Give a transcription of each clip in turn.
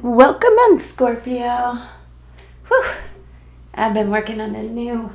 Welcome in, Scorpio. Whew. I've been working on a new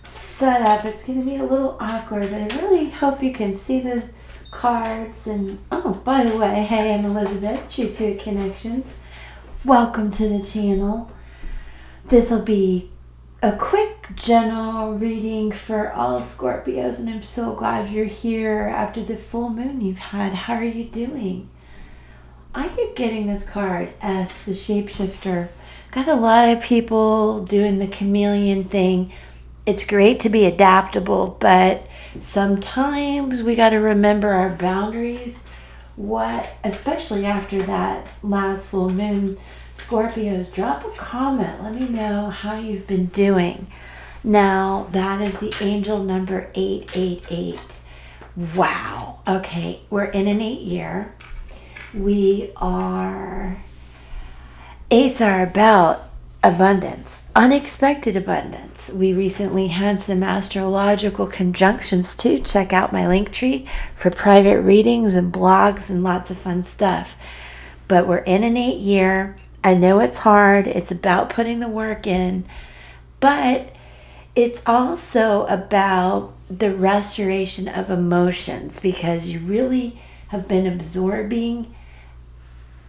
setup. It's going to be a little awkward, but I really hope you can see the cards. And oh, by the way, hey, I'm Elizabeth, Tru2itt Connections. Welcome to the channel. This will be a quick general reading for all Scorpios, and I'm so glad you're here after the full moon you've had. How are you doing? I keep getting this card as the shapeshifter. Got a lot of people doing the chameleon thing. It's great to be adaptable, but sometimes we got to remember our boundaries. Especially after that last full moon, Scorpios, drop a comment. Let me know how you've been doing. Now, that is the angel number 888. Wow. Okay, we're in an 8 year. Eights are about abundance, unexpected abundance. We recently had some astrological conjunctions too. Check out my link tree for private readings and blogs and lots of fun stuff. But we're in an 8 year. I know it's hard. It's about putting the work in, but it's also about the restoration of emotions, because you really have been absorbing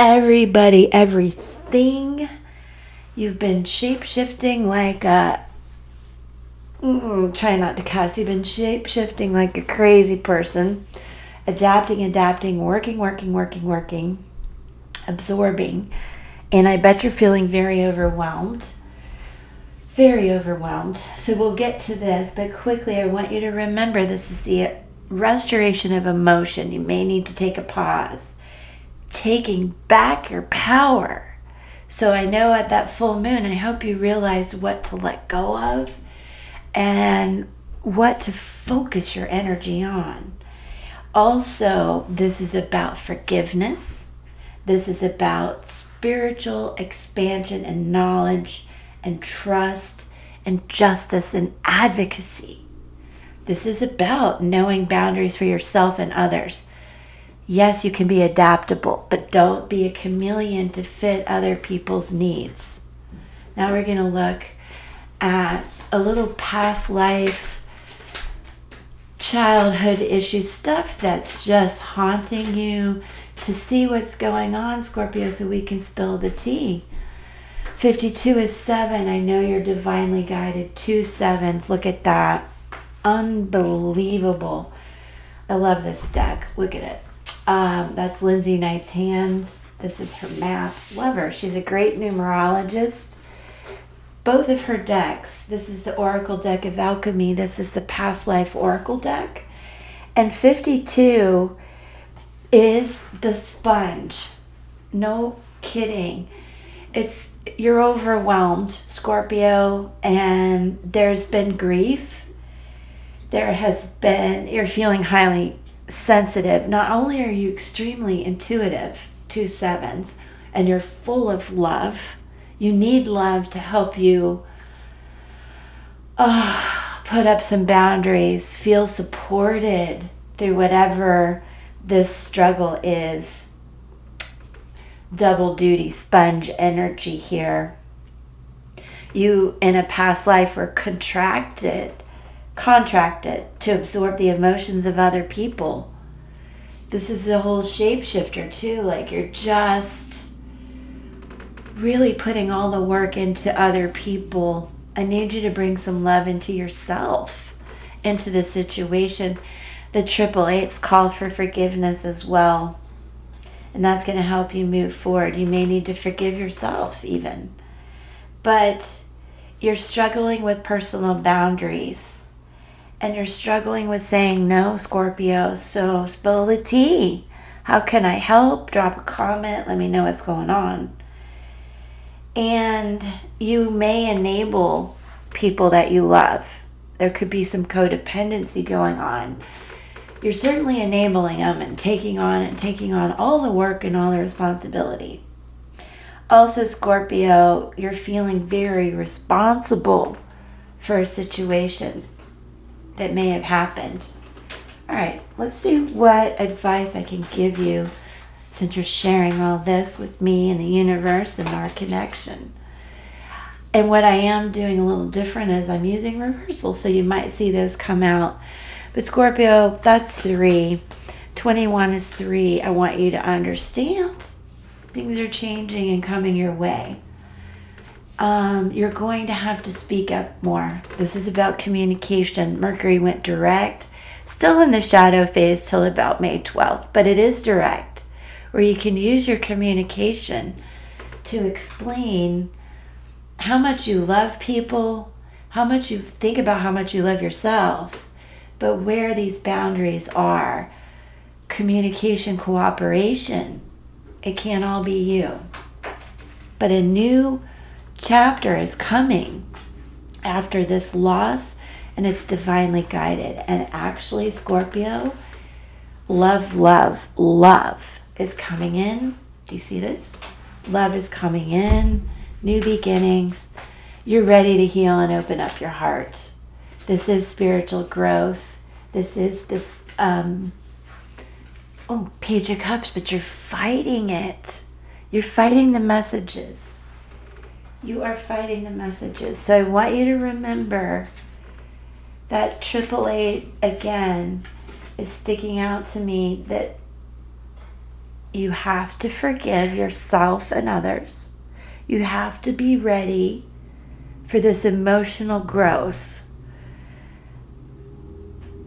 everybody, everything. You've been shape-shifting like a... try not to cuss. You've been shape-shifting like a crazy person. Adapting, working, absorbing. And I bet you're feeling very overwhelmed. Very overwhelmed. So we'll get to this, but quickly I want you to remember this is the restoration of emotion. You may need to take a pause. Taking back your power. So I know at that full moon, I hope you realize what to let go of and what to focus your energy on. Also, this is about forgiveness. This is about spiritual expansion and knowledge and trust and justice and advocacy. This is about knowing boundaries for yourself and others. Yes, you can be adaptable, but don't be a chameleon to fit other people's needs. Now we're going to look at a little past life, childhood issue stuff that's just haunting you, to see what's going on, Scorpio, so we can spill the tea. 52 is 7. I know you're divinely guided. 2 sevens. Look at that. Unbelievable. I love this deck. Look at it. That's Lindsay Knight's hands. This is her map. Love her. She's a great numerologist. Both of her decks. This is the Oracle deck of Alchemy. This is the Past Life Oracle deck. And 52 is the sponge. No kidding. You're overwhelmed, Scorpio, and there's been grief. You're feeling highly sensitive. Not only are you extremely intuitive, 2 sevens, and you're full of love. You need love to help you put up some boundaries, feel supported through whatever this struggle is. Double duty sponge energy here. You in a past life were contracted to absorb the emotions of other people. This is the whole shapeshifter too. Like, you're just really putting all the work into other people. I need you to bring some love into yourself, into the situation. The 888s call for forgiveness as well. And that's going to help you move forward. You may need to forgive yourself even. But you're struggling with personal boundaries. And you're struggling with saying no, Scorpio. So spill the tea. How can I help? Drop a comment. Let me know what's going on. And you may enable people that you love. There could be some codependency going on. You're certainly enabling them and taking on all the work and all the responsibility. Also, Scorpio, you're feeling very responsible for a situation that may have happened. All right, let's see what advice I can give you since you're sharing all this with me and the universe and our connection. And what I am doing a little different is I'm using reversal, so you might see those come out. But Scorpio, that's 3. 21 is 3. I want you to understand things are changing and coming your way. You're going to have to speak up more. This is about communication. Mercury went direct, still in the shadow phase till about May 12th, but it is direct, where you can use your communication to explain how much you love people, how much you think about how much you love yourself, but where these boundaries are. Communication, cooperation, it can't all be you. But a new chapter is coming after this loss, and it's divinely guided. And actually, Scorpio, love is coming in. Do you see this? Love is coming in. New beginnings. You're ready to heal and open up your heart. This is spiritual growth. This is this Page of Cups, but you're fighting it. You're fighting the messages. You are fighting the messages. So I want you to remember that 888 again is sticking out to me, that you have to forgive yourself and others. You have to be ready for this emotional growth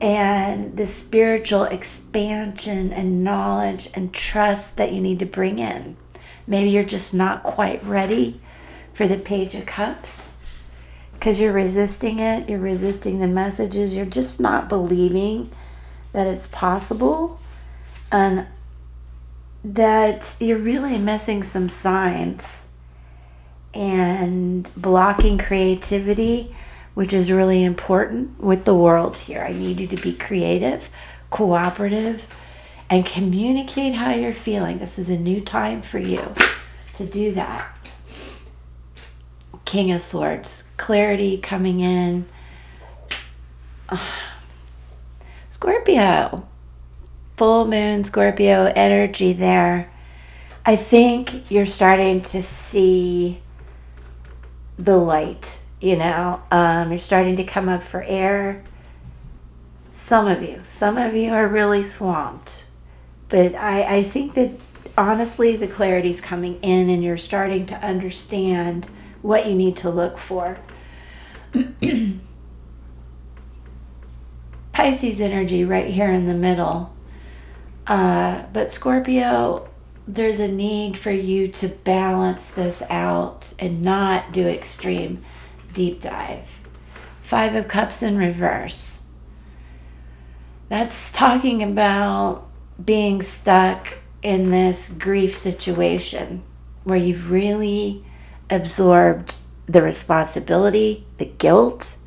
and the spiritual expansion and knowledge and trust that you need to bring in. Maybe you're just not quite ready for the Page of Cups because you're resisting it. You're resisting the messages. You're just not believing that it's possible, and that you're really missing some signs and blocking creativity, which is really important with the world here. I need you to be creative, cooperative, and communicate how you're feeling. This is a new time for you to do that. King of Swords, clarity coming in. Scorpio, full moon, Scorpio energy there. I think you're starting to see the light, you're starting to come up for air. Some of you are really swamped, but I think that honestly the clarity's coming in and you're starting to understand what you need to look for. Pisces energy right here in the middle, but Scorpio, there's a need for you to balance this out and not do extreme deep dive. 5 of Cups in reverse. That's talking about being stuck in this grief situation where you've really absorbed the responsibility, the guilt,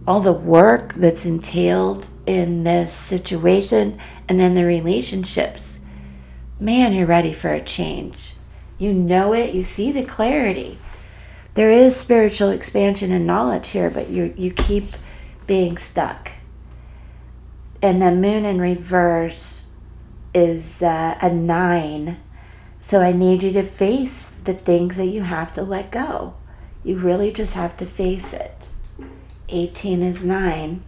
all the work that's entailed in this situation and in the relationships. Man, you're ready for a change. You know it. You see the clarity. There is spiritual expansion and knowledge here, but you keep being stuck. And the moon in reverse is a 9. So I need you to face the things that you have to let go. You really just have to face it. 18 is 9.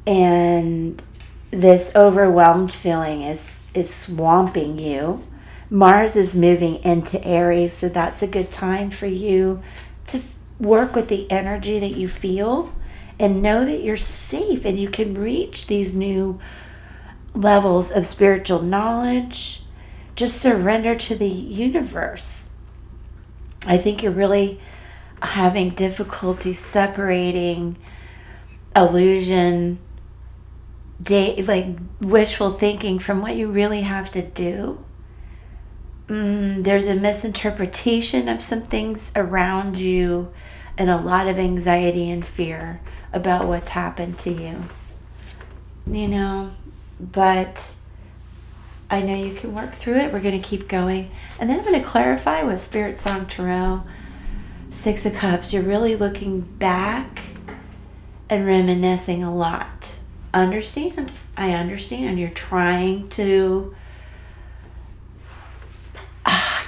And this overwhelmed feeling is swamping you. Mars is moving into Aries, so that's a good time for you to work with the energy that you feel and know that you're safe and you can reach these new levels of spiritual knowledge. Just surrender to the universe. I think you're really having difficulty separating illusion, like wishful thinking, from what you really have to do. There's a misinterpretation of some things around you and a lot of anxiety and fear about what's happened to you. But I know you can work through it. We're going to keep going. And then I'm going to clarify with Spirit Song Tarot, 6 of Cups. You're really looking back and reminiscing a lot. Understand, I understand. You're trying to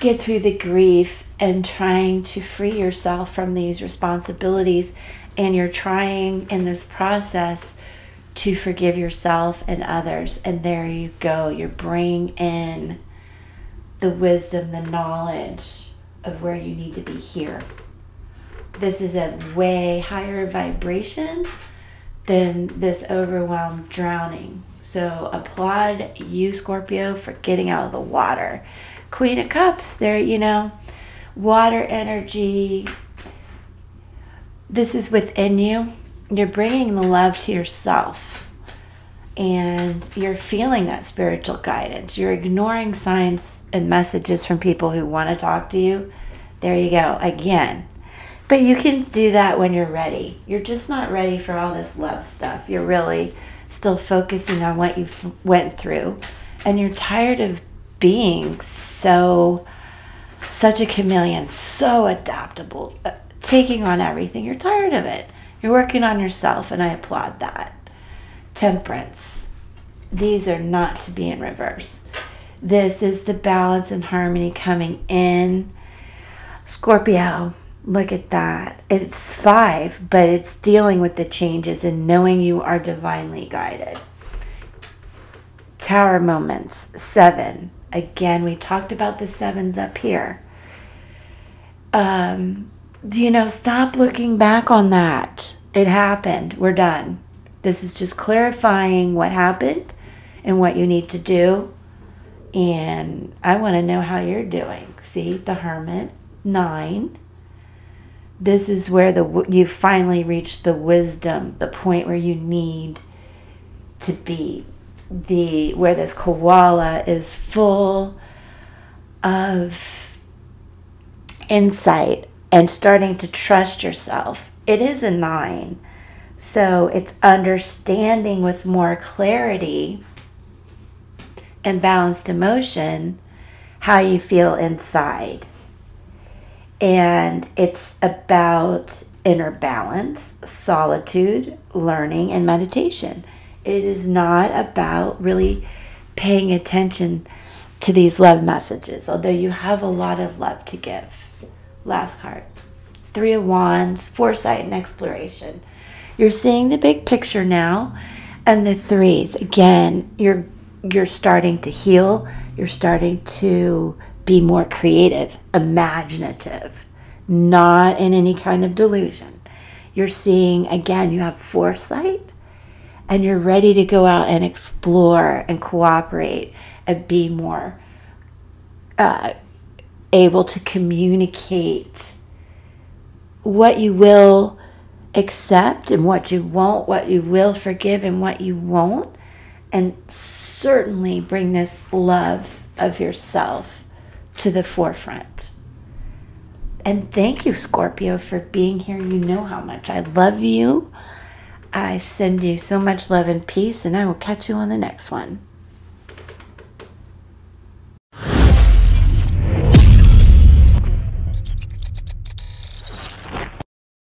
get through the grief and trying to free yourself from these responsibilities. And you're trying in this process to forgive yourself and others. And there you go. You're bringing in the wisdom, the knowledge of where you need to be here. This is a way higher vibration than this overwhelmed drowning. So applaud you, Scorpio, for getting out of the water. Queen of Cups, there, you know, water energy. This is within you. You're bringing the love to yourself. And you're feeling that spiritual guidance. You're ignoring signs and messages from people who want to talk to you. There you go, again. But you can do that when you're ready. You're just not ready for all this love stuff. You're really still focusing on what you went through. And you're tired of being such a chameleon, so adaptable, taking on everything. You're tired of it. You're working on yourself, and I applaud that. Temperance. These are not to be in reverse. This is the balance and harmony coming in. Scorpio, look at that. It's 5, but it's dealing with the changes and knowing you are divinely guided. Tower moments, 7. Again, we talked about the 7s up here. You know, stop looking back on that. It happened. We're done. This is just clarifying what happened and what you need to do. And I want to know how you're doing. See, the Hermit, 9. This is where you finally reached the wisdom, the point where you need to be. Where this koala is full of insight and starting to trust yourself. It is a 9. So it's understanding with more clarity and balanced emotion how you feel inside. And it's about inner balance, solitude, learning, and meditation. It is not about really paying attention to these love messages, although you have a lot of love to give. Last card. 3 of Wands, foresight and exploration. You're seeing the big picture now, and the 3s. Again, you're starting to heal. You're starting to be more creative, imaginative, not in any kind of delusion. You're seeing, again, you have foresight, and you're ready to go out and explore and cooperate and be more able to communicate what you will accept and what you won't, what you will forgive and what you won't, and certainly bring this love of yourself to the forefront. And thank you, Scorpio, for being here. You know how much I love you. I send you so much love and peace, and I will catch you on the next one.